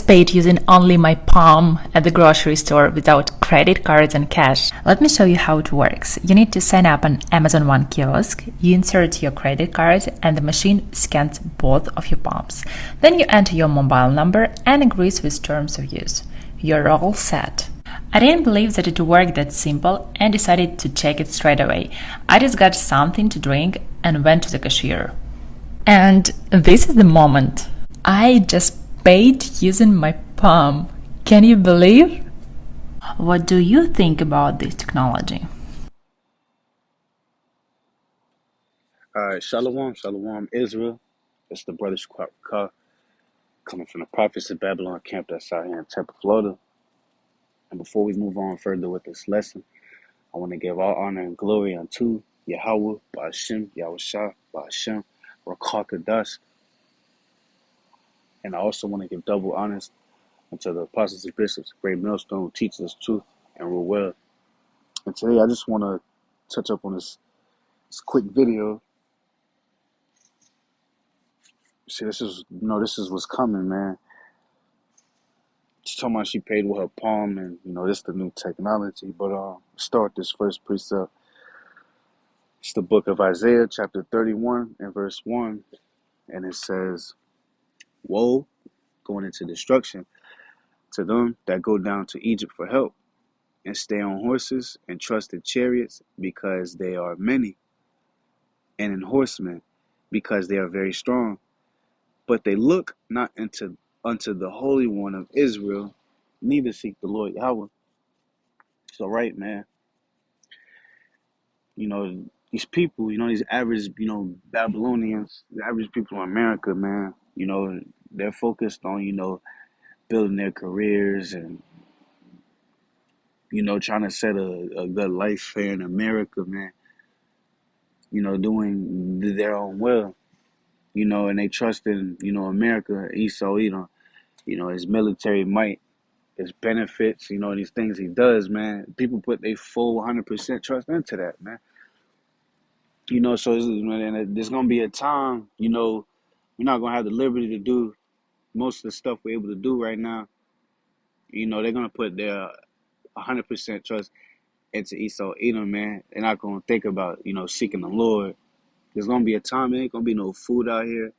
paid using only my palm at the grocery store without credit cards and cash. Let me show you how it works. You need to sign up on Amazon One kiosk, you insert your credit card and the machine scans both of your palms. Then you enter your mobile number and agrees with terms of use. You're all set. I didn't believe that it worked that simple and decided to check it straight away. I just got something to drink and went to the cashier. And this is the moment. I just paid using my palm. Can you believe? What do you think about this technology? All right, Shalom, Shalom, Israel. It's the brother Shaquat coming from the Prophets of Babylon camp that's out here in Tampa, Florida. And before we move on further with this lesson, I want to give all honor and glory unto Yahweh, Ba'ashem, Yahushua, Ba'ashem, Rakakadash. And I also want to give double honors unto the apostles and bishops, great millstone who teaches us truth and rule well. And today I just want to touch up on this quick video. See, this is what's coming, man. She's talking about she paid with her palm, and this the new technology. But start this first precept. It's the book of Isaiah, chapter 31 and verse 1, and it says, "Woe, going into destruction, to them that go down to Egypt for help, and stay on horses and trust in chariots, because they are many, and in horsemen, because they are very strong. But they look not unto the Holy One of Israel, neither seek the Lord Yahweh." So right, man. These people, these average, Babylonians, the average people in America, man, they're focused on, building their careers and, trying to set a good life here in America, man, doing their own will, and they trust in, America, Esau, his military might, his benefits, these things he does, man. People put their full 100% trust into that, man. So there's gonna be a time, we're not gonna have the liberty to do most of the stuff we're able to do right now. They're gonna put their 100% trust into Esau Edom, man. They're not gonna think about, seeking the Lord. There's gonna be a time, there ain't gonna be no food out here.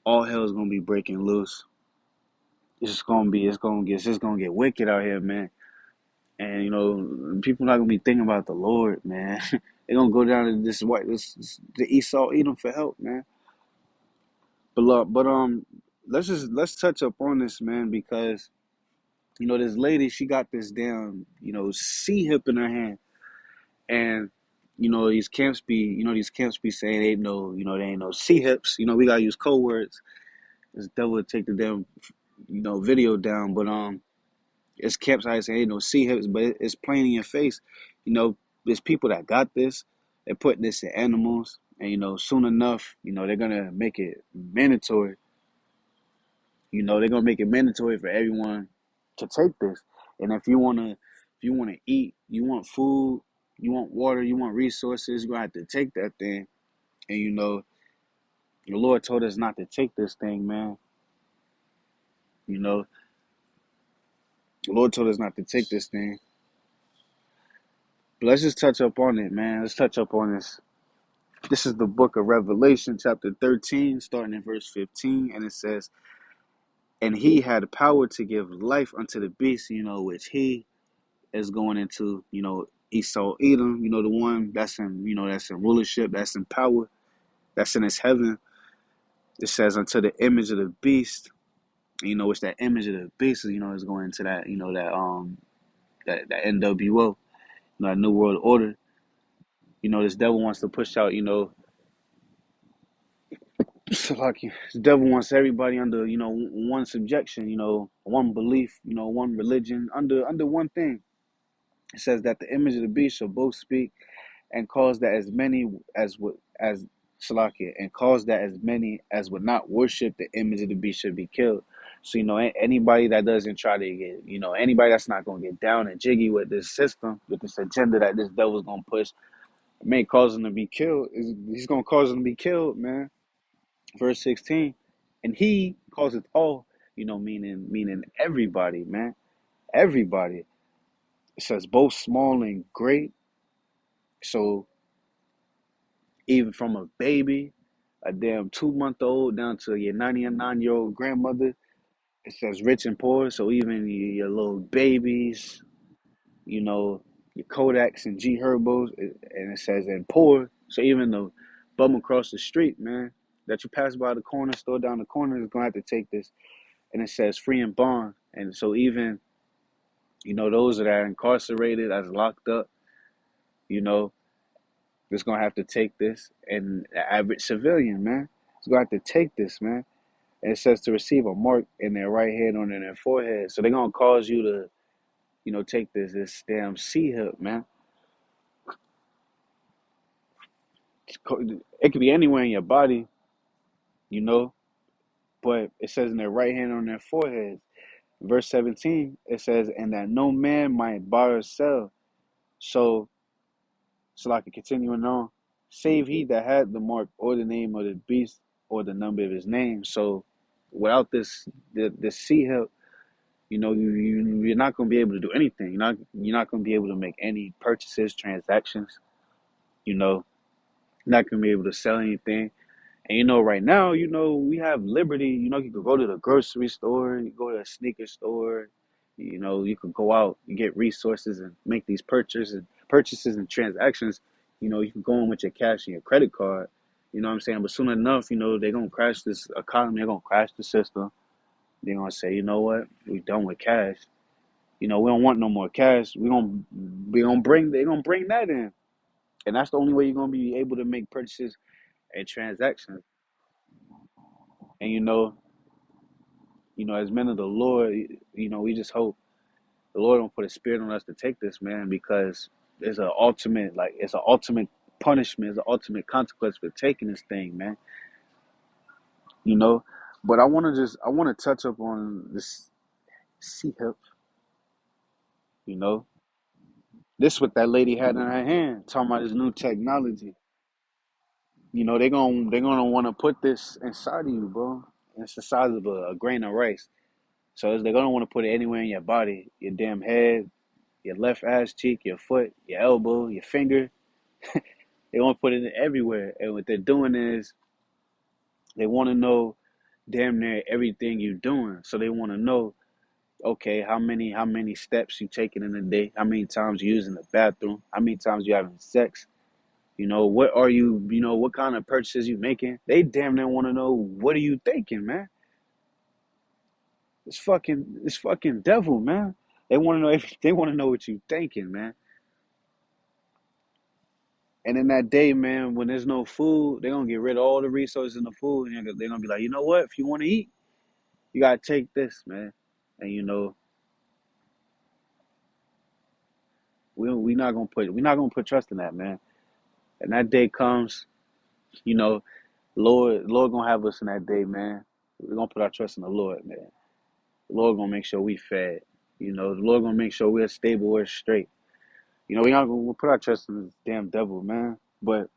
All hell's gonna be breaking loose. It's just gonna get wicked out here, man. And people not gonna be thinking about the Lord, man. They're gonna go down to the Esau Edom for help, man. But let's touch up on this, man, because this lady, she got this damn C hip in her hand, and these camps be saying they ain't no C hips. We gotta use code words. This devil would take the damn video down, but it's camps I say ain't no C hips, but it's plain in your face. There's people that got this. They're putting this in animals, and soon enough, they're gonna make it mandatory. They're gonna make it mandatory for everyone to take this. And if you wanna eat, you want food, you want water, you want resources, you're gonna have to take that thing. And the Lord told us not to take this thing, man. You know, the Lord told us not to take this thing. But let's just touch up on it, man. Let's touch up on this. This is the book of Revelation, chapter 13, starting in verse 15, and it says, "And he had power to give life unto the beast, which he is going into, Esau Edom, the one that's in rulership, that's in power, that's in his heaven." It says unto the image of the beast, which that image of the beast is, is going into that, that NWO, that New World Order. This devil wants to push out, so like the devil wants everybody under, one subjection, one belief, one religion, under one thing. It says that the image of the beast shall both speak and cause that as many as would as Salakia and cause that as many as would not worship the image of the beast should be killed. So anybody that doesn't try to get anybody that's not gonna get down and jiggy with this system, with this agenda that this devil's gonna push, may cause them to be killed. He's gonna cause them to be killed, man. Verse 16, and he causeth all meaning everybody, man. Everybody. It says both small and great. So even from a baby, a damn 2 month old down to your 99-year-old grandmother, it says rich and poor. So even your little babies, you know, your Kodaks and G Herbos, and it says and poor. So even the bum across the street, man, that you pass by the corner store down the corner is gonna have to take this. And it says free and bond. And so even, those that are incarcerated, that's locked up, you know, is gonna have to take this. And the average civilian, man, is gonna have to take this, man. And it says to receive a mark in their right hand or in their forehead. So they're gonna cause you to, take this damn C hip, man. It could be anywhere in your body, you know, but it says in their right hand or in their forehead. Verse 17, it says, and that no man might buy or sell. So like continuing on, save he that had the mark or the name of the beast or the number of his name. So without this C hip, you're not going to be able to do anything. You're not going to be able to make any purchases, transactions. You're not going to be able to sell anything. And right now, we have liberty. You could go to the grocery store, you go to a sneaker store, you could go out, you get resources and make these purchases and transactions. You can go in with your cash and your credit card. You know what I'm saying? But soon enough, they're gonna crash this economy, they're gonna crash the system. They're gonna say, you know what, we done with cash. We don't want no more cash. They're gonna bring that in. And that's the only way you're gonna be able to make purchases and transactions. And as men of the Lord, we just hope the Lord don't put a spirit on us to take this, man, because it's an ultimate punishment, it's an ultimate consequence for taking this thing, man. You know. But I want to touch up on this sea hip, you know. This what that lady had in her hand, talking about this new technology. They're gonna want to put this inside of you, bro. It's the size of a grain of rice. So they're gonna want to put it anywhere in your body, your damn head, your left ass cheek, your foot, your elbow, your finger. They want to put it everywhere. And what they're doing is they want to know damn near everything you're doing. So they want to know, okay, how many steps you taking in a day, how many times you using the bathroom, how many times you having sex. What are what kind of purchases you making? They damn near want to know what are you thinking, man. It's fucking devil, man. They want to know if they want to know what you thinking, man. And in that day, man, when there's no food, they're gonna get rid of all the resources in the food, and they're gonna be like, you know what? If you want to eat, you gotta take this, man. And we're not gonna put trust in that, man. And that day comes, you know, Lord gonna have us in that day, man. We're gonna put our trust in the Lord, man. The Lord gonna make sure we fed. The Lord gonna make sure we're stable, we're straight. We're not gonna put our trust in this damn devil, man. But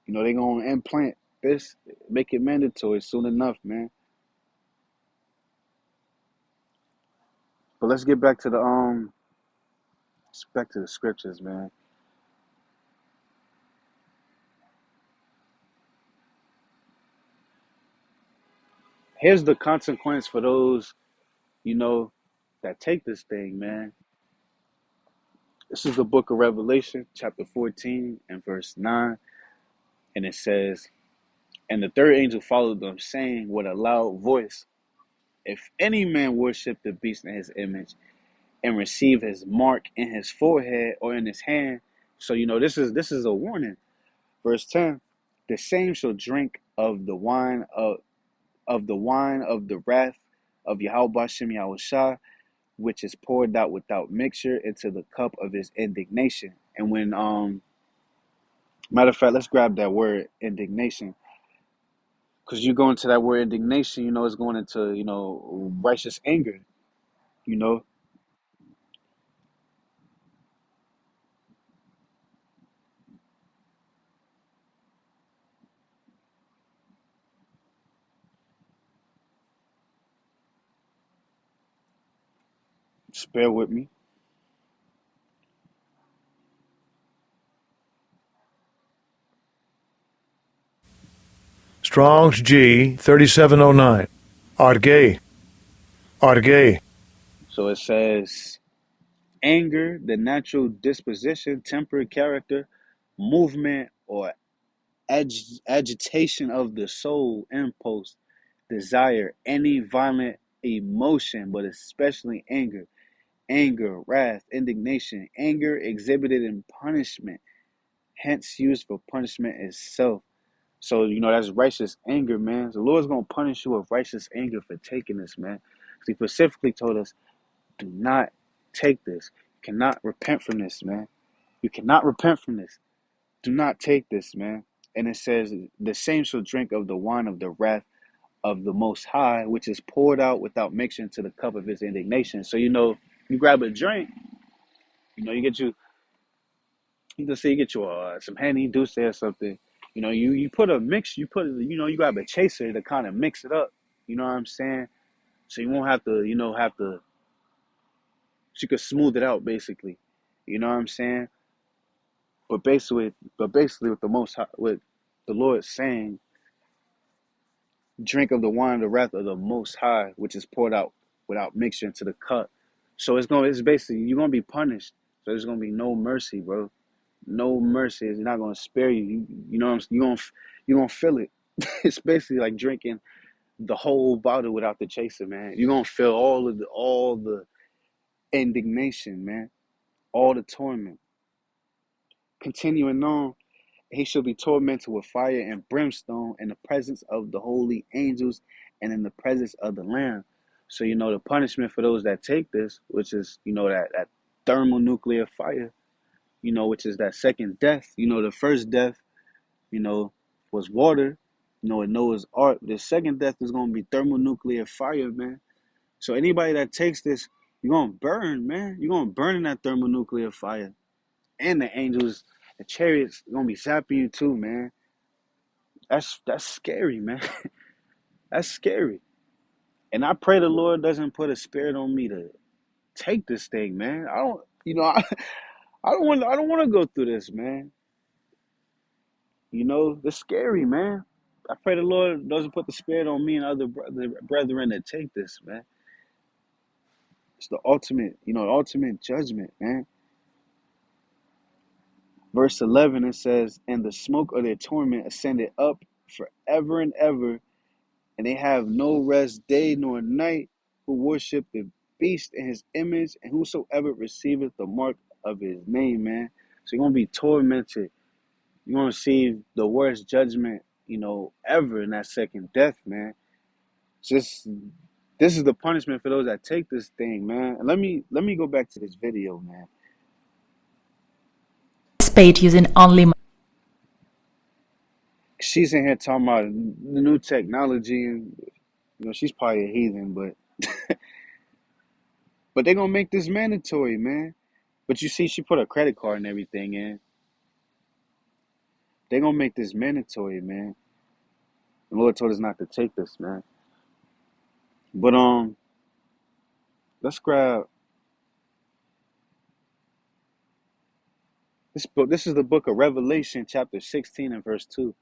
they gonna implant this, make it mandatory soon enough, man. But let's get back to the scriptures, man. Here's the consequence for those, you know, that take this thing, man. This is the book of Revelation, chapter 14 and verse 9. And it says, and the third angel followed them, saying with a loud voice, if any man worship the beast in his image and receive his mark in his forehead or in his hand. So, this is a warning. Verse 10, the same shall drink of the wrath of Yahweh Bashem Yahushua, which is poured out without mixture into the cup of his indignation. And when matter of fact, let's grab that word indignation. Because you go into that word indignation, it's going into, righteous anger, you know. Just bear with me. Strong's G 3709. Arge. Arge. So it says anger, the natural disposition, temper, character, movement, or agitation of the soul, impulse, desire, any violent emotion, but especially anger. Anger, wrath, indignation, anger exhibited in punishment, hence used for punishment itself. So, that's righteous anger, man. The Lord's going to punish you with righteous anger for taking this, man. He specifically told us, do not take this. You cannot repent from this, man. You cannot repent from this. Do not take this, man. And it says, the same shall drink of the wine of the wrath of the Most High, which is poured out without mixing to the cup of his indignation. So, you grab a drink, you can say you get you some Henny, Douce or something. You put a mix, you grab a chaser to kind of mix it up. You know what I'm saying? So you won't have to, so you could smooth it out basically. You know what I'm saying? But basically, with the most, with the Lord saying, drink of the wine of the wrath of the Most High, which is poured out without mixture into the cup. So it's basically you're gonna be punished. So there's gonna be no mercy, bro. No mercy. It's not gonna spare you. You know what I'm saying? You're gonna feel it. It's basically like drinking the whole bottle without the chaser, man. You're gonna feel all the indignation, man, all the torment. Continuing on, he shall be tormented with fire and brimstone in the presence of the holy angels and in the presence of the Lamb. So the punishment for those that take this, which is that thermonuclear fire, which is that second death. The first death, you know, was water, in Noah's Ark. The second death is gonna be thermonuclear fire, man. So anybody that takes this, you're gonna burn, man. You're gonna burn in that thermonuclear fire. And the angels, the chariots gonna be zapping you too, man. That's scary, man. That's scary. And I pray the Lord doesn't put a spirit on me to take this thing, man. I don't, I don't want to go through this, man. It's scary, man. I pray the Lord doesn't put the spirit on me and other brethren that take this, man. It's the ultimate judgment, man. Verse 11, it says, and the smoke of their torment ascended up forever and ever, and they have no rest day nor night, who worship the beast in his image, and whosoever receiveth the mark of his name, man. So you're going to be tormented. You're going to receive the worst judgment, ever in that second death, man. Just this is the punishment for those that take this thing, man. And let me go back to this video, man. Participate using only She's in here talking about the new technology, and she's probably a heathen, but they're gonna make this mandatory, man. But you see, she put her credit card and everything in. They're gonna make this mandatory, man. The Lord told us not to take this, man. But let's grab this book. This is the book of Revelation, chapter 16 and verse 2.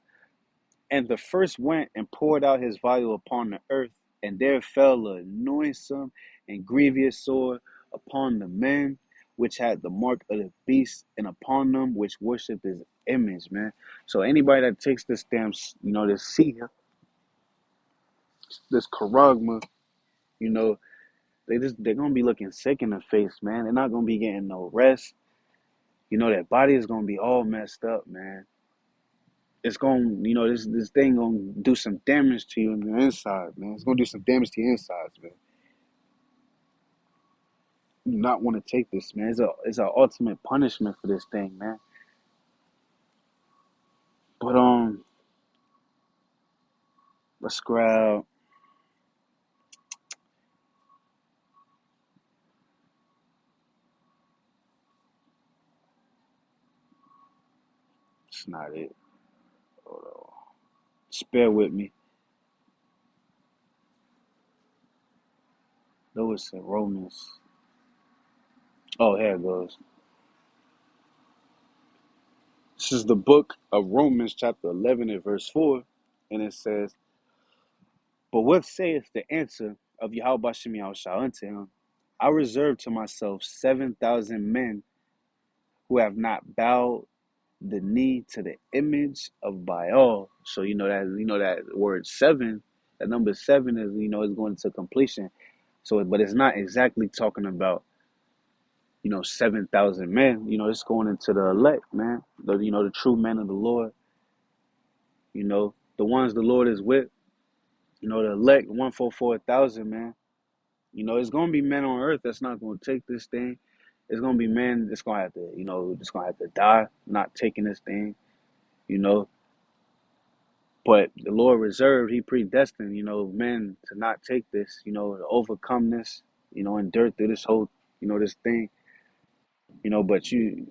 And the first went and poured out his vial upon the earth, and there fell a noisome and grievous sword upon the men which had the mark of the beast, and upon them which worshipped his image, man. So anybody that takes this damn, this seer, this charagma, you know, they're gonna be looking sick in the face, man. They're not gonna be getting no rest. Their body is gonna be all messed up, man. It's going, this thing gonna do some damage to you in your inside, man. It's gonna do some damage to your insides, man. You do not want to take this, man. It's a ultimate punishment for this thing, man. But let's grab. It's not it. Hold on. Just bear with me. Though it's in Romans. Oh, here it goes. This is the book of Romans, chapter 11 and verse 4. And it says, "But what saith the answer of Yahweh Bashem Yahushua unto him? I reserve to myself 7,000 men who have not bowed the knee to the image of Baal." So that word seven, that number seven is is going to completion. So, but it's not exactly talking about 7,000 men. It's going into the elect, man. The true men of the Lord. The ones the Lord is with. The elect 144,000, man. It's gonna be men on earth that's not gonna take this thing. It's gonna be men that's gonna have to, just gonna have to die, not taking this thing, you know. But the Lord reserved, He predestined, men to not take this, to overcome this, endure through this whole, this thing, but you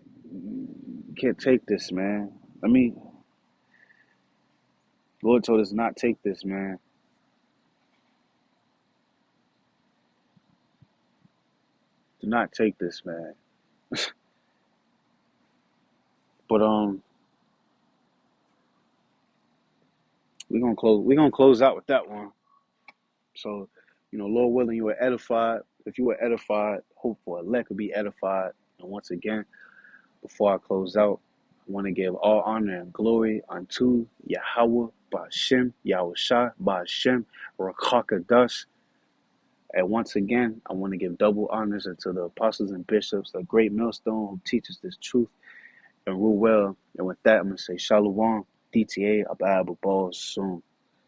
can't take this, man. I mean, the Lord told us not take this, man. Do not take this, man. But we're gonna close out with that one. So, Lord willing, you were edified. If you were edified, hope for elect will be edified. And once again, before I close out, I want to give all honor and glory unto Yahweh, Ba'ashem, Yahushua, Ba'ashem, Rakakadash. And once again, I want to give double honors unto the apostles and bishops, the great millstone who teaches this truth and rule well. And with that, I'm going to say Shalom, DTA, Abba, Ball, soon.